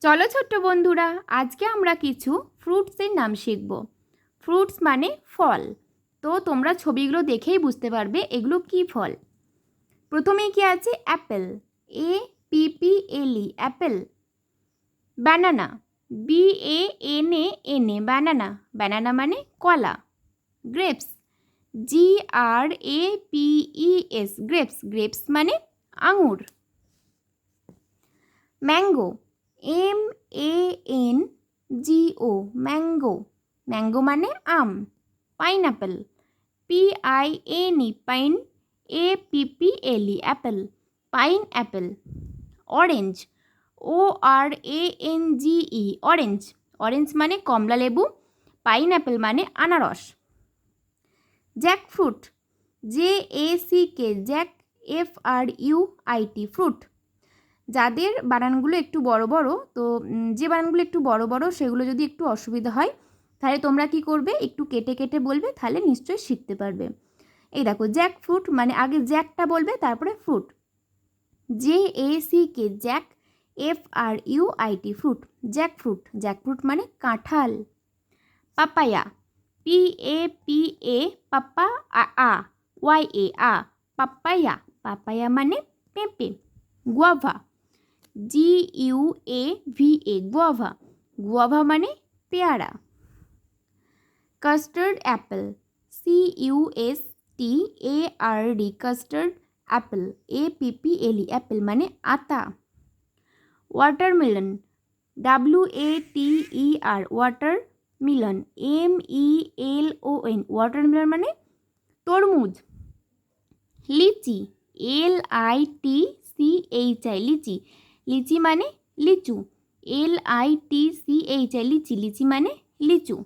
চলো ছোট্ট বন্ধুরা, আজকে আমরা কিছু ফ্রুটসের নাম শিখব। ফ্রুটস মানে ফল। তো তোমরা ছবিগুলো দেখেই বুঝতে পারবে এগুলো কি ফল। প্রথমেই কি আছে? Apple, APPLE Apple. Banana, BANANA banana, banana মানে কলা। গ্রেপস, GRAPES গ্রেপস, গ্রেপস মানে আঙুর। ম্যাঙ্গো, MANGO ম্যাঙ্গো, ম্যাঙ্গো মানে আম। Pineapple, PINE pine, APPLE apple, pine apple. Orange, ORANGE orange, orange মানে কমলা লেবু। পাইনঅ্যাপেল মানে আনারস। Jackfruit, JACK jack, FRUIT fruit. যাদের বানানগুলো একটু বড় বড়, তো যে বানানগুলো একটু বড় বড় সেগুলো যদি একটু অসুবিধা হয় তাহলে তোমরা কি করবে, একটু কেটে কেটে বলবে, তাহলে নিশ্চয়ই শিখতে পারবে। এই দেখো, জ্যাক ফ্রুট মানে আগে জ্যাকটা বলবে তারপরে fruit. JACK jack, FRUIT fruit, Jack fruit. Jack fruit মানে কাঁঠাল। পাপায়া, PAPA পাপা, YA পাপায়া, পাপায়া মানে পেঁপে। গুয়াভা, GUAVA গুয়াভা, গুয়াভা মানে পেয়ারা। Custard Apple, CUSTARD custard Apple, APPLE Apple মানে আতা। ওয়াটারমেলন, WATER ওয়াটার মিলন, MELON ওয়াটারমেলন মানে তরমুজ। লিচি, LITCHI লিচি, লিচি মানে লিচু, LITCHI লিচি, লিচি মানে লিচু।